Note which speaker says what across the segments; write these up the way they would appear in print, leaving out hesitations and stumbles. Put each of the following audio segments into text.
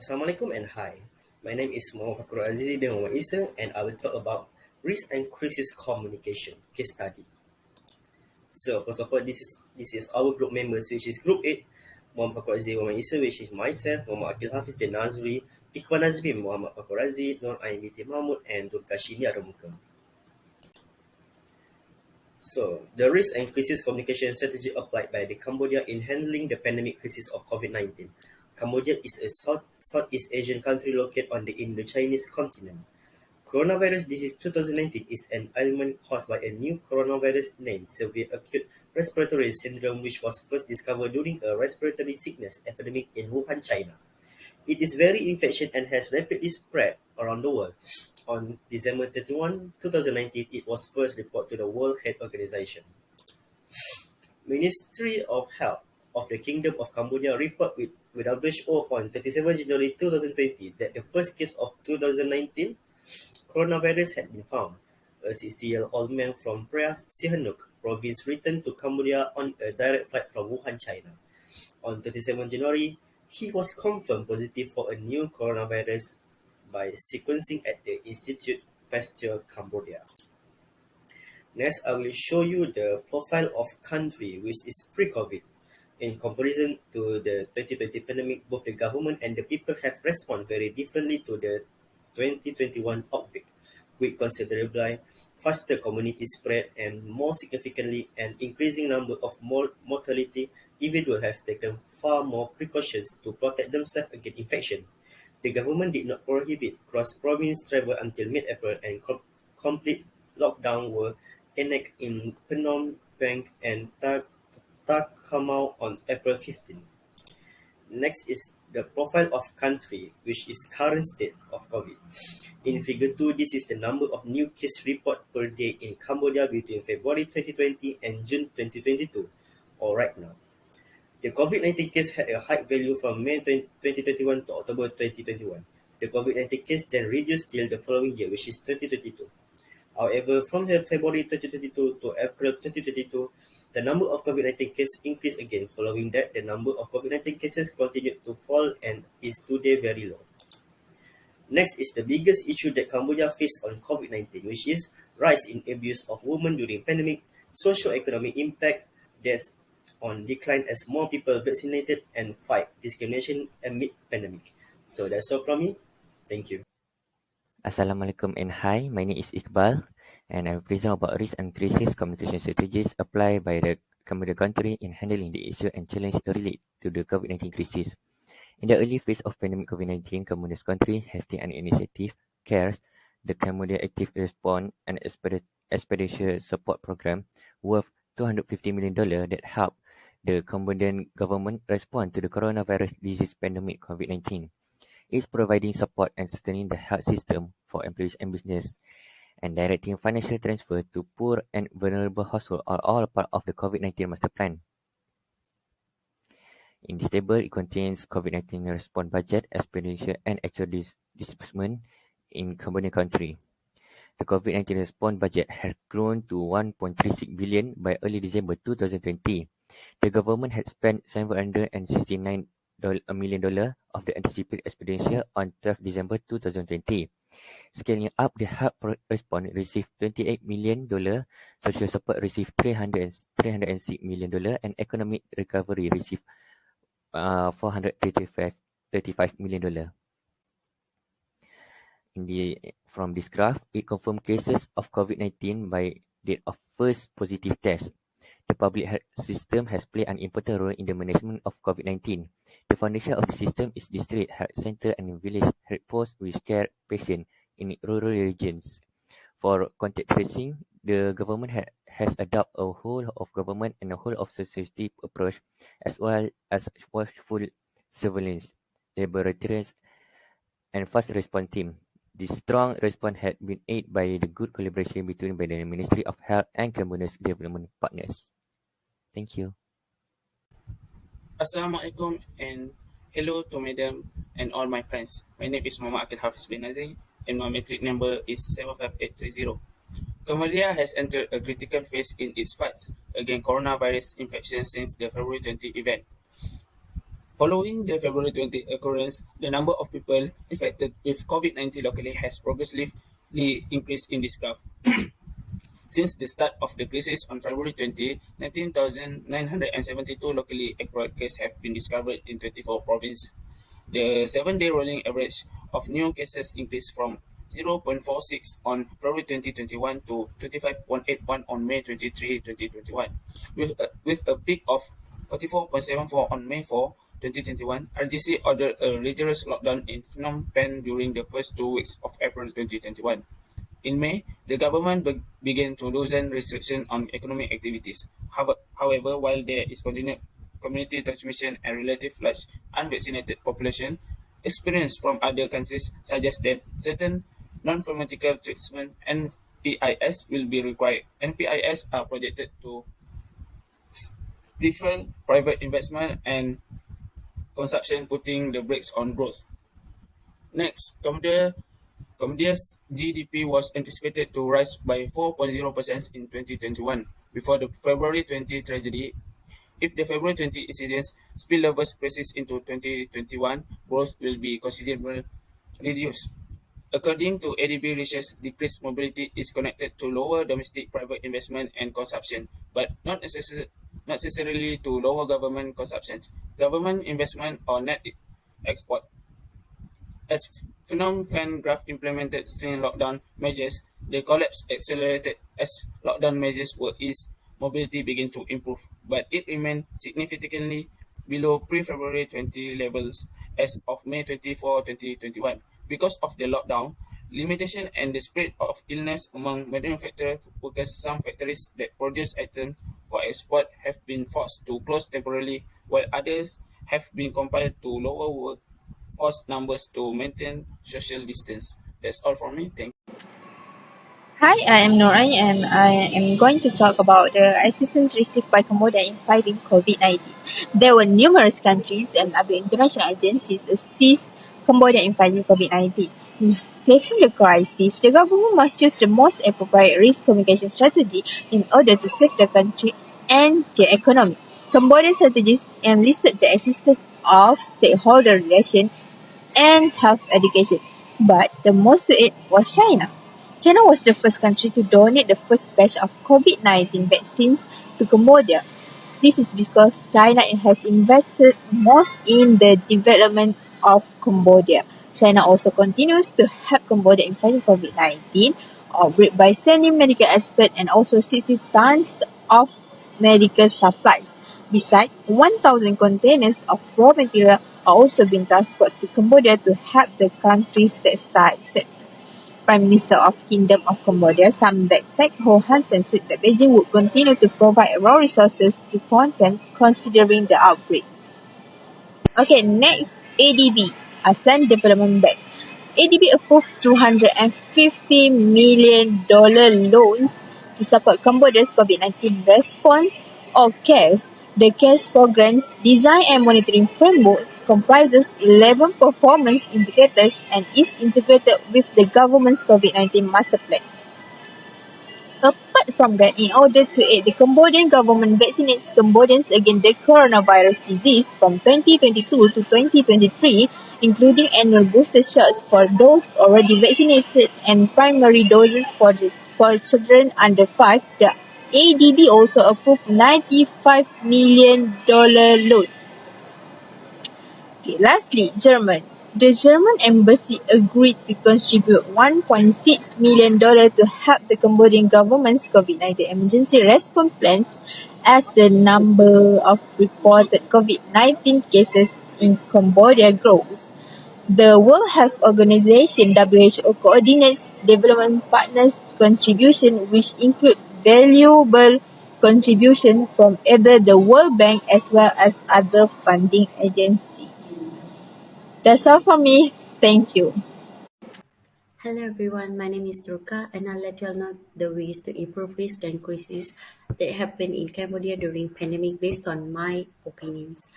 Speaker 1: Assalamualaikum and hi. My name is Muhammad Azizi bin Muhammad Isa and I will talk about risk and crisis communication case study. So first of all, this is our group members, which is group 8, Muhammad Azizi bin Muhammad Isa, which is myself, Muhammad Akil Hafiz bin Nazri, Iqbal Nazmi, Muhammad Azizi, Nur Ain binti Mahmud, and Dulkashini Aramuka. So, the risk and crisis communication strategy applied by the Cambodia in handling the pandemic crisis of COVID-19. Cambodia is a Southeast Asian country located on the Indo-Chinese continent. Coronavirus disease 2019 is an ailment caused by a new coronavirus named severe acute respiratory syndrome, which was first discovered during a respiratory sickness epidemic in Wuhan, China. It is very infectious and has rapidly spread around the world. On December 31, 2019, it was first reported to the World Health Organization. Ministry of Health of the Kingdom of Cambodia reported with WHO on 37 January 2020 that the first case of 2019 coronavirus had been found. A 60-year-old man from Preah Sihanouk province returned to Cambodia on a direct flight from Wuhan, China. On 27 January, he was confirmed positive for a new coronavirus by sequencing at the Institute Pasteur Cambodia. Next, I will show you the profile of country which is pre-COVID. In comparison to the 2020 pandemic, both the government and the people have responded very differently to the 2021 outbreak, with considerably faster community spread and, more significantly, an increasing number of mortality. Individuals have taken far more precautions to protect themselves against infection. The government did not prohibit cross-province travel until mid-April, and complete lockdown were enacted in Phnom Penh and Tacomau on April 15. Next is the profile of country, which is current state of COVID. In figure 2, this is the number of new case report per day in Cambodia between February 2020 and June 2022, or right now. The COVID-19 case had a high value from May 2021 to October 2021. The COVID-19 case then reduced till the following year, which is 2022. However, from February 2022 to April 2022, the number of COVID-19 cases increased again. Following that, the number of COVID-19 cases continued to fall and is today very low. Next is the biggest issue that Cambodia faced on COVID-19, which is rise in abuse of women during pandemic, socio-economic impact, deaths on decline as more people vaccinated, and fight discrimination amid pandemic. So that's all from me. Thank you.
Speaker 2: Assalamualaikum and hi, my name is Iqbal and I will present about risk and crisis communication strategies applied by the Cambodia country in handling the issue and challenge related to the COVID-19 crisis. In the early phase of pandemic COVID-19, Cambodia's country has taken an initiative, CARES, the Cambodia Active Response and Expedition Support Program, worth $250 million that helped the Cambodian government respond to the coronavirus disease pandemic COVID-19. Is providing support and strengthening the health system for employees and business, and directing financial transfer to poor and vulnerable households are all part of the COVID-19 master plan. In this table, it contains COVID-19 response budget, expenditure, and actual disbursement in Cambodian country. The COVID-19 response budget had grown to 1.36 billion by early December 2020. The government had spent $769 million of the anticipated expenditure on 12 December 2020. Scaling up, the health response received $28 million, social support received $306 million, and economic recovery received $435 million. From this graph, it confirmed cases of COVID-19 by date of first positive test. The public health system has played an important role in the management of COVID-19. The foundation of the system is district health center and village health posts which care patients in rural regions. For contact tracing, the government has adopted a whole of government and a whole of society approach, as well as watchful surveillance, laboratories, and fast response team. This strong response had been aided by the good collaboration between the Ministry of Health and Cambodia's development partners. Thank you.
Speaker 3: Assalamualaikum and hello to madam and all my friends. My name is Muhammad Akil Hafiz bin Nazri and my metric number is 75830. Cambodia has entered a critical phase in its fight against coronavirus infection since the February 20 event. Following the February 20 occurrence, the number of people infected with COVID-19 locally has progressively increased in this graph. Since the start of the crisis on February 20, 19,972 locally acquired cases have been discovered in 24 provinces. The 7-day rolling average of new cases increased from 0.46 on February 2021 to 25.81 on May 23, 2021, with a peak of 44.74 on May 4, 2021. RGC ordered a rigorous lockdown in Phnom Penh during the first 2 weeks of April 2021. In May, the government began to loosen restrictions on economic activities. However, while there is continued community transmission and relative large unvaccinated population, experience from other countries suggest that certain non-pharmaceutical treatment NPIS will be required. NPIS are projected to stifle private investment and consumption, putting the brakes on growth. Next, Cambodia's GDP was anticipated to rise by 4.0% in 2021 before the February 20 tragedy. If the February 20 incidents spillovers persist into 2021, growth will be considerably reduced. According to ADB research, decreased mobility is connected to lower domestic private investment and consumption, but not necessarily to lower government consumption. Government investment or net export. As Phnom Penh graph implemented stringent lockdown measures, the collapse accelerated as lockdown measures were eased, mobility began to improve, but it remained significantly below pre-February 20 levels as of May 24, 2021. Because of the lockdown, limitation and the spread of illness among manufacturing workers, some factories that produce items for export have been forced to close temporarily, while others have been compelled to lower workforce numbers to maintain social distance. That's all for me. Thank you.
Speaker 4: Hi, I am Norai and I am going to talk about the assistance received by Cambodia in fighting COVID-19. There were numerous countries and other international agencies assist Cambodia in fighting COVID-19. Facing the crisis, the government must choose the most appropriate risk communication strategy in order to save the country and the economy. Cambodian strategists enlisted the assistance of stakeholder relations and health education, but the most to it was China. China was the first country to donate the first batch of COVID-19 vaccines to Cambodia. This is because China has invested most in the development of Cambodia. China also continues to help Cambodia in fighting COVID-19 outbreak by sending medical experts and also 60 tons of medical supplies. Besides, 1,000 containers of raw material are also being transported to Cambodia to help the country's textile sector. Prime Minister of Kingdom of Cambodia, Samdech Teck Ho Hansen, said that Beijing would continue to provide raw resources to content considering the outbreak. Okay, next, ADB, ASEAN Development Bank. ADB approved $250 million loan to support Cambodia's COVID-19 response or CARES. The CARES program's design and monitoring framework comprises 11 performance indicators and is integrated with the government's COVID-19 master plan. Apart from that, in order to aid the Cambodian government vaccinates Cambodians against the coronavirus disease from 2022 to 2023, including annual booster shots for those already vaccinated and primary doses for children under 5, the ADB also approved $95 million loan. Okay, lastly, German. The German embassy agreed to contribute $1.6 million to help the Cambodian government's COVID-19 emergency response plans as the number of reported COVID-19 cases in Cambodia grows. The World Health Organization (WHO) coordinates development partners' contribution, which include valuable contribution from either the World Bank as well as other funding agencies. That's all from me. Thank you.
Speaker 5: Hello everyone, my name is Durga and I'll let you all know the ways to improve risk and crises that happen in Cambodia during pandemic based on my opinions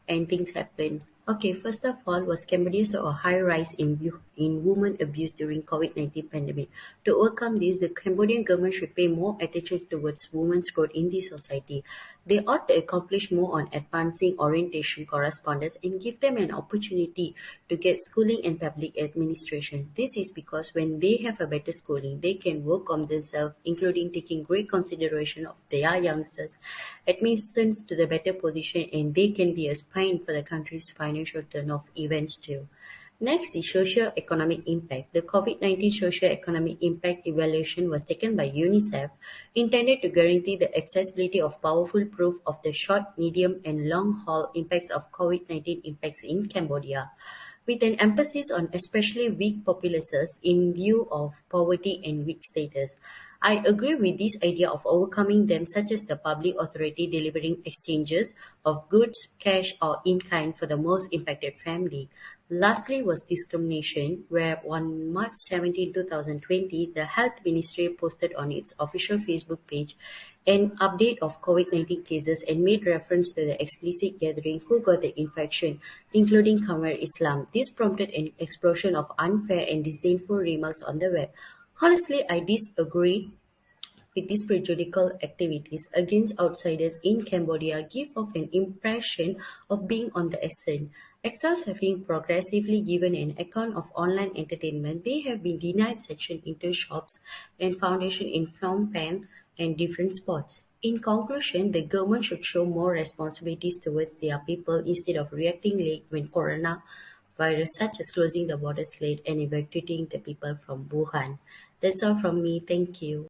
Speaker 5: and things happen. Okay, first of all was Cambodia saw a high rise in in women abuse during COVID-19 pandemic. To overcome this, the Cambodian government should pay more attention towards women's growth in the society. They ought to accomplish more on advancing orientation correspondence and give them an opportunity to get schooling and public administration. This is because when they have a better schooling, they can work on themselves, including taking great consideration of their youngsters, admissions to the better position, and they can be a spine for the country's financial turn of events too. Next, the socio-economic impact. The COVID-19 socio-economic impact evaluation was taken by UNICEF, intended to guarantee the accessibility of powerful proof of the short, medium, and long-haul impacts of COVID-19 impacts in Cambodia, with an emphasis on especially weak populaces in view of poverty and weak status. I agree with this idea of overcoming them, such as the public authority delivering exchanges of goods, cash, or in kind for the most impacted family. Lastly was discrimination, where on March 17, 2020, the Health Ministry posted on its official Facebook page an update of COVID-19 cases and made reference to the explicit gathering who got the infection, including Khmer Islam. This prompted an explosion of unfair and disdainful remarks on the web. Honestly, I disagree with these prejudicial activities against outsiders in Cambodia give off an impression of being on the ascent. Exiles having progressively given an account of online entertainment, they have been denied section into shops and foundation in Phnom Penh and different spots. In conclusion, the government should show more responsibilities towards their people instead of reacting late when coronavirus, such as closing the borders late and evacuating the people from Wuhan. That's all from me. Thank you.